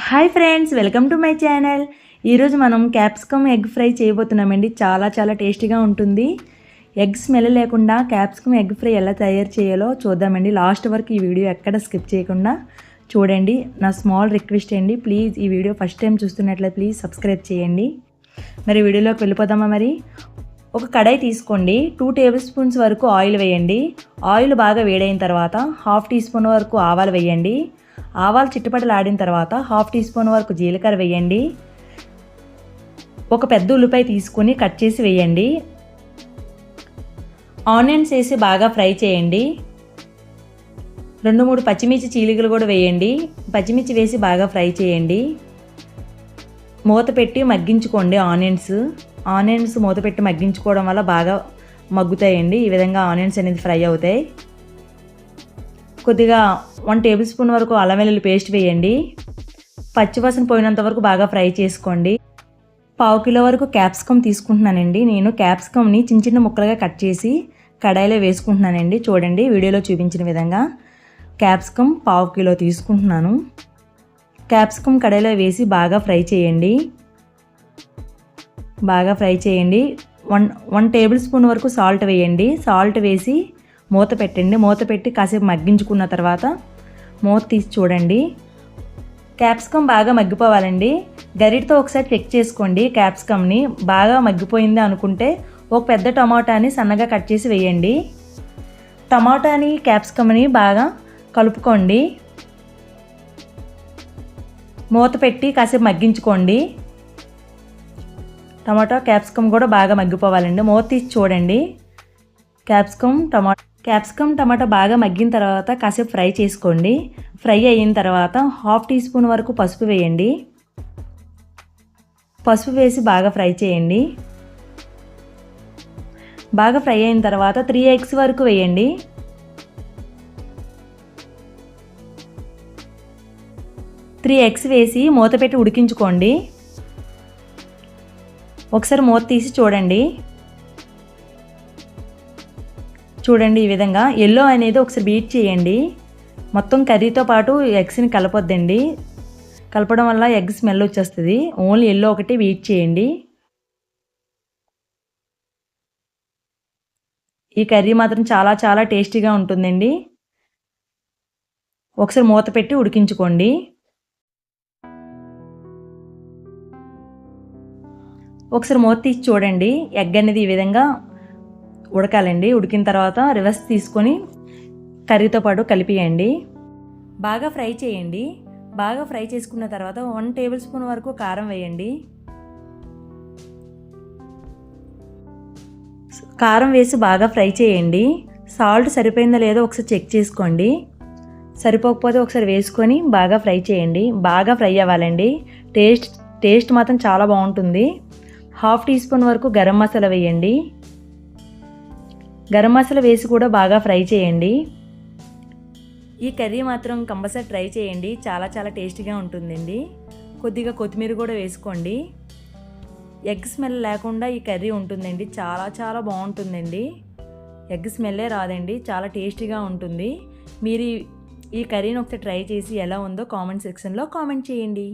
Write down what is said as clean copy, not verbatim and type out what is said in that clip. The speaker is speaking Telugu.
Hi friends, welcome to my channel. ఈరోజు మనం క్యాప్సికమ్ ఎగ్ ఫ్రై చేయబోతున్నామండి. చాలా టేస్టీగా ఉంటుంది. ఎగ్ స్మెల్ లేకుండా క్యాప్సికమ్ ఎగ్ ఫ్రై ఎలా తయారు చేయాలో చూద్దామండి. లాస్ట్ వరకు ఈ వీడియో ఎక్కడ స్కిప్ చేయకుండా చూడండి. నా స్మాల్ రిక్వెస్ట్ అండి, ప్లీజ్ ఈ వీడియో ఫస్ట్ టైం చూస్తున్నట్లయితే ప్లీజ్ సబ్స్క్రైబ్ చేయండి. మరి వీడియోలోకి వెళ్ళిపోదామా? మరి ఒక కడాయి తీసుకోండి. 2 టేబుల్ స్పూన్స్ వరకు ఆయిల్ వేయండి. ఆయిల్ బాగా వేడైన తర్వాత 1/2 టీ స్పూన్ వరకు ఆవాలు వేయండి. ఆవాలు చిట్టుపటలాడిన తర్వాత 1/2 టీ స్పూన్ వరకు జీలకర్ర వేయండి. ఒక పెద్ద ఉల్లిపాయ తీసుకొని కట్ చేసి వేయండి. ఆనియన్స్ వేసి బాగా ఫ్రై చేయండి. 2-3 పచ్చిమిర్చి చీలికలు కూడా వేయండి. పచ్చిమిర్చి వేసి బాగా ఫ్రై చేయండి. మూత పెట్టి మగ్గించుకోండి. ఆనియన్స్ మూత పెట్టి మగ్గించుకోవడం వల్ల బాగా మగ్గుతాయండి. ఈ విధంగా ఆనియన్స్ అనేది ఫ్రై అవుతాయి. కొద్దిగా 1 టేబుల్ స్పూన్ వరకు అల్లం వెల్లుల్లి పేస్ట్ వేయండి. పచ్చివాసన పోయినంత వరకు బాగా ఫ్రై చేసుకోండి. 1/2 కిలో వరకు క్యాప్సికమ్ తీసుకుంటున్నానండి. నేను క్యాప్సికమ్ని చిన్న ముక్కలుగా కట్ చేసి కడాయిలో వేసుకుంటున్నానండి. చూడండి, వీడియోలో చూపించిన విధంగా క్యాప్సికమ్ 1/2 కిలో తీసుకుంటున్నాను. క్యాప్సికమ్ కడాయిలో వేసి బాగా ఫ్రై చేయండి. 1 టేబుల్ స్పూన్ వరకు సాల్ట్ వేయండి. సాల్ట్ వేసి మూత పెట్టండి. మూత పెట్టి కాసేపు మగ్గించుకున్న తర్వాత మూత తీసి చూడండి. క్యాప్సికమ్ బాగా మగ్గిపోవాలండి. గరిటతో ఒకసారి చెక్ చేసుకోండి. క్యాప్సికమ్ని బాగా మగ్గిపోయింది అనుకుంటే ఒక పెద్ద టమాటాని సన్నగా కట్ చేసి వేయండి. టమాటాని క్యాప్సికమ్ని బాగా కలుపుకోండి. మూత పెట్టి కాసేపు మగ్గించుకోండి. టమాటా క్యాప్సికమ్ కూడా బాగా మగ్గిపోవాలండి. మూత తీసి చూడండి. క్యాప్సికమ్ టమాటా బాగా మగ్గిన తర్వాత కాసేపు ఫ్రై చేసుకోండి. ఫ్రై అయిన తర్వాత 1/2 టీ స్పూన్ వరకు పసుపు వేయండి. పసుపు వేసి బాగా ఫ్రై చేయండి. బాగా ఫ్రై అయిన తర్వాత 3 ఎగ్స్ వరకు వేయండి. 3 ఎగ్స్ వేసి మూత పెట్టి ఉడికించుకోండి. ఒకసారి మూత తీసి చూడండి ఈ విధంగా ఎల్లో అనేది ఒకసారి బీట్ చేయండి. మొత్తం కర్రీతో పాటు ఎగ్స్ని కలపొద్దండి. కలపడం వల్ల ఎగ్ స్మెల్ వచ్చేస్తుంది. ఓన్లీ ఎల్లో ఒకటి బీట్ చేయండి. ఈ కర్రీ మాత్రం చాలా టేస్టీగా ఉంటుందండి. ఒకసారి మూత పెట్టి ఉడికించుకోండి. ఒకసారి మూత తీసి చూడండి. ఎగ్ అనేది ఈ విధంగా ఉడకాలండి. ఉడికిన తర్వాత రివర్స్ తీసుకొని కర్రీతో పాటు కలిపియండి. బాగా ఫ్రై చేయండి. బాగా ఫ్రై చేసుకున్న తర్వాత 1 టేబుల్ స్పూన్ వరకు కారం వేయండి. కారం వేసి బాగా ఫ్రై చేయండి. సాల్ట్ సరిపోయిందో లేదో ఒకసారి చెక్ చేసుకోండి. సరిపోకపోతే ఒకసారి వేసుకొని బాగా ఫ్రై చేయండి. బాగా ఫ్రై అవ్వాలండి. టేస్ట్ మాత్రం చాలా బాగుంటుంది. 1/2 టీ స్పూన్ వరకు గరం మసాలా వేయండి. గరం మసాలా వేసి కూడా బాగా ఫ్రై చేయండి. ఈ కర్రీ మాత్రం కంపల్సరీ ట్రై చేయండి. చాలా టేస్టీగా ఉంటుందండి. కొద్దిగా కొత్తిమీర కూడా వేసుకోండి. ఎగ్ స్మెల్ లేకుండా ఈ కర్రీ ఉంటుందండి. చాలా బాగుంటుందండి. ఎగ్ స్మెల్లే రాదండి. చాలా టేస్టీగా ఉంటుంది. మీరు ఈ కర్రీని ఒకసారి ట్రై చేసి ఎలా ఉందో కామెంట్ సెక్షన్లో కామెంట్ చేయండి.